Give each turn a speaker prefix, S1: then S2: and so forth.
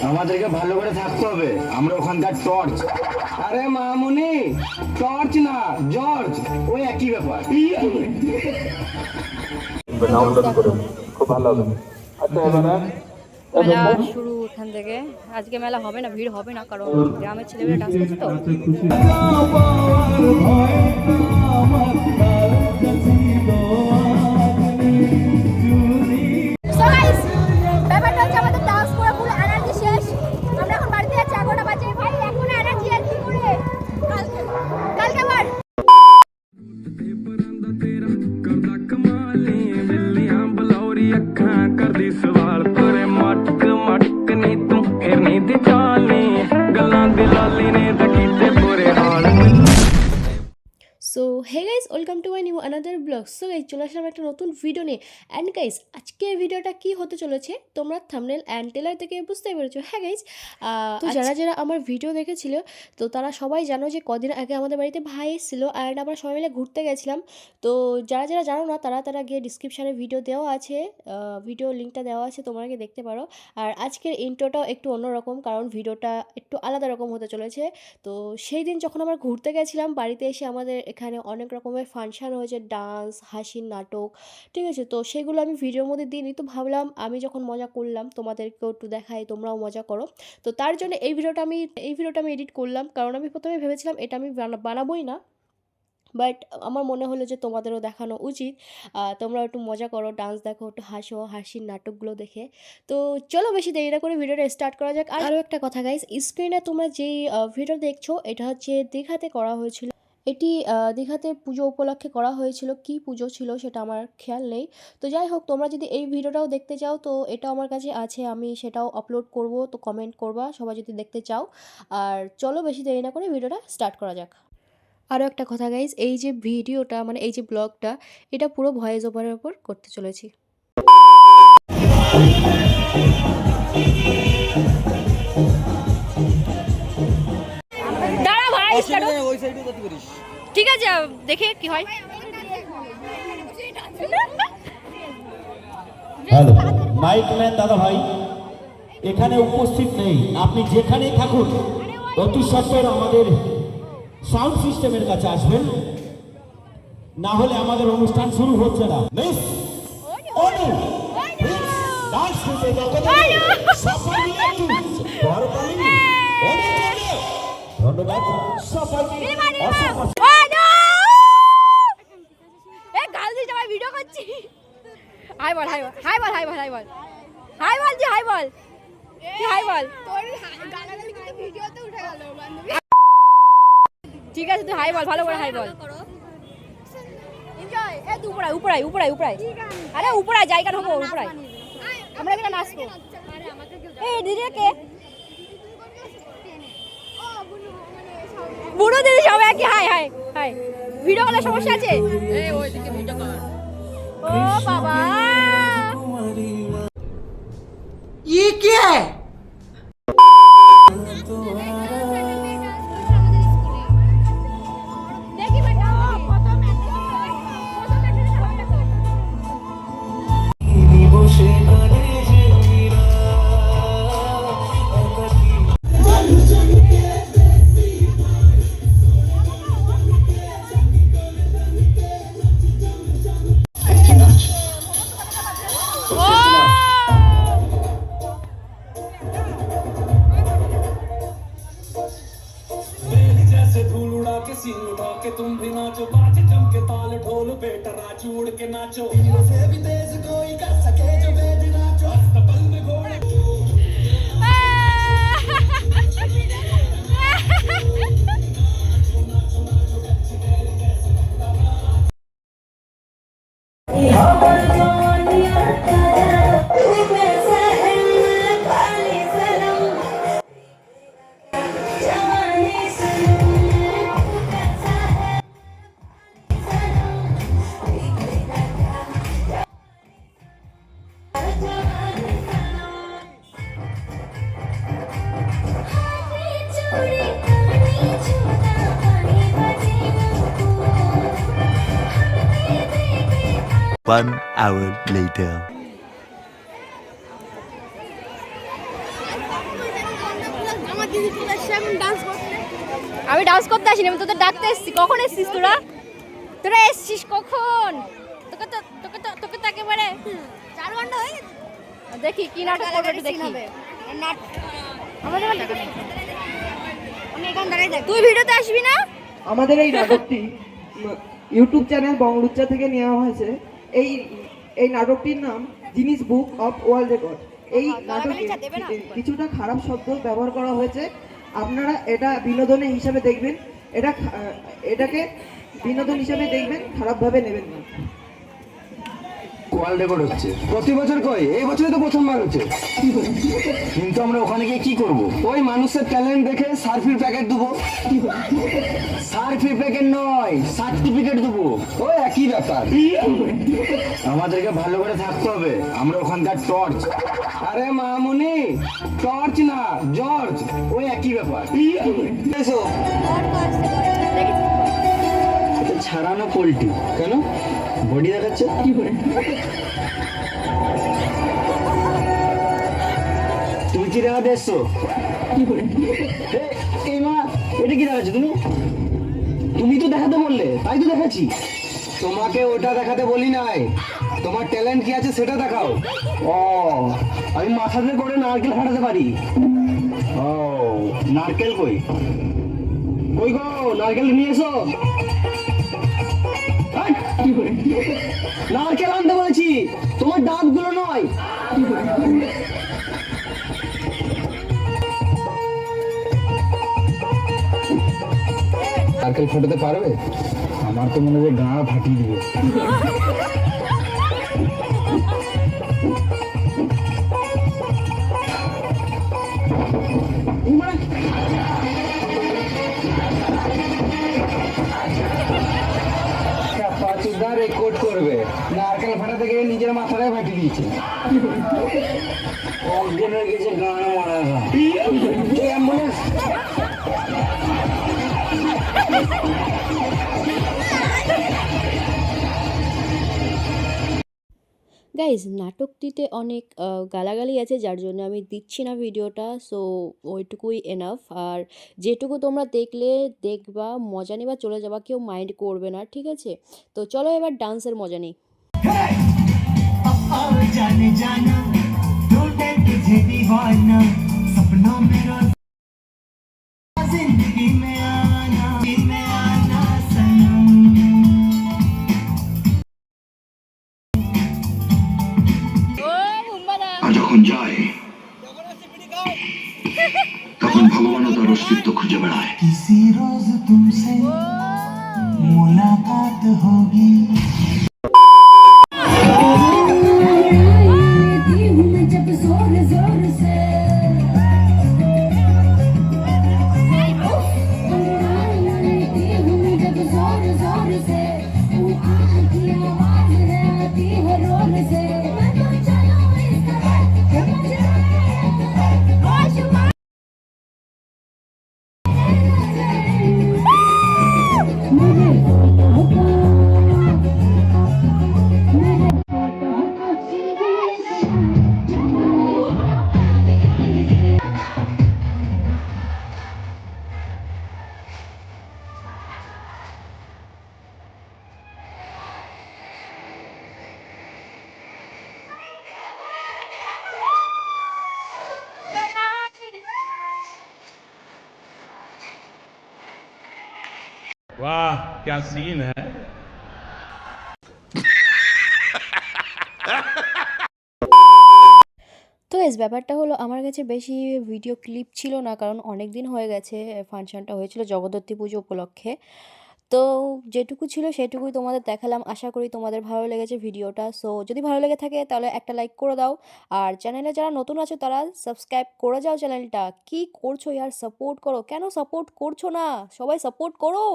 S1: আমাদেরকে ভালো করে থাকতে হবে, আমরা ওখানকার টর্চ। আরে মামুনি, টর্চ না জর্জ, ওই একই ব্যাপার। খুব ভালো হবে। আচ্ছা এবারে
S2: মেলা শুরু এখান থেকে। আজকে মেলা হবে না, ভিড় হবে না, কারণ গ্রামের ছেলেমেয়েরা ডান্স করছে তো। So hey guys, welcome to my new another blog. So guys, চলে আসলাম একটা নতুন ভিডিও নিয়ে। অ্যান্ড গাইস, আজকের ভিডিওটা কি হতে চলেছে তোমরা থাম্বনেল অ্যান্ড ট্রেলার থেকে বুঝতেই পেরেছো। হ্যাঁ গাইস, তো যারা যারা আমার ভিডিও দেখেছিল তো তারা সবাই জানো যে কদিন আগে আমাদের বাড়িতে ভাই এসেছিলো অ্যান্ড আমরা সবাই মিলে ঘুরতে গেছিলাম। তো যারা যারা জানো না তারা গিয়ে ডিসক্রিপশানে ভিডিও দেওয়া আছে, ভিডিও লিঙ্কটা দেওয়া আছে, তোমরা গিয়ে দেখতে পারো। আর আজকের ইন্ট্রোটাও একটু অন্যরকম, কারণ ভিডিওটা একটু আলাদা রকম হতে চলেছে। তো সেই দিন যখন আমরা ঘুরতে গেছিলাম, বাড়িতে এসে আমাদের এখানে অনেক রকমের ফাংশান হয়েছে, ডান্স, হাসির নাটক, ঠিক আছে। তো সেগুলো আমি ভিডিওর মধ্যে দিইনি, তো ভাবলাম আমি যখন মজা করলাম তোমাদেরকেও একটু দেখাই, তোমরাও মজা করো। তো তার জন্য এই ভিডিওটা আমি এডিট করলাম, কারণ আমি প্রথমে ভেবেছিলাম এটা আমি বানাবোই না, বাট আমার মনে হলো যে তোমাদেরও দেখানো উচিত। তোমরা একটু মজা করো, ডান্স দেখো, একটু হাসো, হাসির নাটকগুলো দেখে। তো চলো বেশি দেরি না করে ভিডিওটা স্টার্ট করা যাক। আরও একটা কথা গাইস, স্ক্রিনে তোমরা যেই ভিডিও দেখছো এটা হচ্ছে দীঘাতে করা হয়েছিল। এটি দীঘাতে পুজো উপলক্ষে করা হয়েছিল। কি পুজো ছিল সেটা আমার খেয়াল নেই। তো যাই হোক, তোমরা যদি এই ভিডিওটাও দেখতে চাও তো এটা আমার কাছে আছে, আমি সেটাও আপলোড করব, তো কমেন্ট করবা সবাই যদি দেখতে চাও। আর চলো বেশি দেরি না করে ভিডিওটা স্টার্ট করা যাক। আরও একটা কথা গাইজ, এই যে ভিডিওটা মানে এই যে ব্লগটা, এটা পুরো ভয়েস ওভারের ওপর করতে চলেছি। দাঁড়া ভাই, ঠিক আছে, দেখে কি হয়।
S3: হ্যালো মাইক ম্যান দাদা ভাই এখানে উপস্থিত নেই, আপনি যেখানেই থাকুন অতি সত্বর আমাদের সাউন্ড সিস্টেমের কাছে আসবেন, না হলে আমাদের অনুষ্ঠান শুরু হচ্ছে না। মিস অনু ডান্স করতে ধন্যবাদ সবাইকে।
S2: ভিডিও করছি, হাই বল, হাই বল, হাই বল, হাই বল, হাই বল, হাই বল, জি হাই বল, হাই বল। ঠিক আছে, তুই হাই বল, ভালো করে হাই বল। উপরাই উপরাই উপরাই উপরাই, আরে উপরাই জায়গা নেবো, উপরাই আমরা এখানে নাচবো। এই দিদিকে বুড়ো দিদি সবাই একই হাই হাই হাই। ভিডিও করার সমস্যা আছে? ও বাবা,
S4: ये क्या है?
S5: तुम भी नाचो, बाज जम के ताल ढोल पे टराचू उड़ के नाचो, से भी तेज कोई कर सके जो बेद नाचो, अस्तबल में घोड़े
S6: 1 hour later.
S7: আমি ডান্স করতে আসিনি, আমি তোদের ডাকতে এসেছি। কখন এসেছিস তোরা? তোরা এসেছিস কখন? তোকে তো একেবারে 4 ঘন্টা হয়ে গেছে। দেখি কি নাটক করবে একটু দেখি। তুই ভিডিওতে আসবি না?
S4: আমাদের এই নাটকটি ইউটিউব চ্যানেল বংলুচ্চা থেকে নেওয়া হয়েছে। এই এই নাটকটির নাম জিনিস বুক অফ ওয়ার্ল্ড রেকর্ড। এই নাটকে কিছুটা খারাপ শব্দ ব্যবহার করা হয়েছে। আপনারা এটা বিনোদনের হিসাবে দেখবেন, এটাকে বিনোদন হিসাবে দেখবেন, খারাপভাবে নেবেন না।
S1: ওয়ার্ল্ড রেকর্ড হচ্ছে প্রতি বছর, কই এই বছরে তো প্রথমবার হচ্ছে। কিন্তু আমরা ওখানে গিয়ে কি করব? ওই মানুষের ট্যালেন্ট দেখে সার্ফির প্যাকেট দেবো। সার্ফির প্যাকেট নয়, সার্টিফিকেট দেবো। ওই একই ব্যাপার। আমাদেরকে ভালো করে থাকতে হবে। আমরা ওখানকার টর্চ। আরে মামুনি, টর্চ না জর্জ, ওই একই ব্যাপার। এসো। এটা ছাড়ানো পোল্ট্রি কেন? বডি দেখাচ্ছে কি করে? তুমি কি দেখাতে এসছো? কি করে? এই মা, এটা কি দেখাচ্ছ তুমি? তুমি তো দেখাতে বললে, তাই তো দেখাচ্ছি। তোমাকে ওটা দেখাতে বলি নাই, তোমার ট্যালেন্ট কি আছে সেটা দেখাও। ও, আমি মাথাতে করে নারকেল ফাটাতে পারি। ও, নারকেল কই? কই গো, নারকেল নিয়ে এসো। নারকেল আনতে বলেছি, তোমার দাঁতগুলো নয়। নারকেল ফাটাতে পারবে? আমার তো মনে হয় গা ফাটিয়ে দিবে। রেকর্ড করবে, নারকেল ফাটাতে গিয়ে নিজের মাথাটাই ফাটিয়ে দিয়েছে। অজ্ঞান হয়ে গেছে, গান মারা অ্যাম্বুলেন্স।
S2: গাইজ নাটকটিতে অনেক গালাগালি আছে, যার জন্য আমি দিচ্ছি না ভিডিওটা। সো ওইটুকুই এনাফ। আর যেটুকু তোমরা দেখবা, মজা নিবা, চলে যাবা, কেউ মাইন্ড করবে না, ঠিক আছে? তো চলো এবার ডান্সের মজা নিই।
S5: जाने जाना टूटे तुझे दीवाना सपनों में रोज जिंदगी में आना सनम
S8: যখন যায় তখন ভগবানও তার অস্তিত্ব খুঁজে বেড়ায়।
S5: किसी रोज तुमसे मुलाकात होगी।
S9: वाह क्या सीन है।
S2: তো ব্যাপারটা হলো, আমার কাছে বেশি ভিডিও ক্লিপ ছিল না, কারণ অনেক দিন হয়ে গেছে। ফাংশনটা হয়েছিল জগদ্ধাত্রী পুজো উপলক্ষে। তো যেটুকু ছিল সেটুকুই তোমাদের দেখালাম। আশা করি তোমাদের ভালো লেগেছে ভিডিওটা। সো যদি ভালো লেগে থাকে তাহলে একটা লাইক করে দাও। আর চ্যানেলে যারা নতুন আছো তারা সাবস্ক্রাইব করে যাও চ্যানেলটা। কি করছো ইয়ার, সাপোর্ট করো। কেন সাপোর্ট করছো না? সবাই সাপোর্ট করো।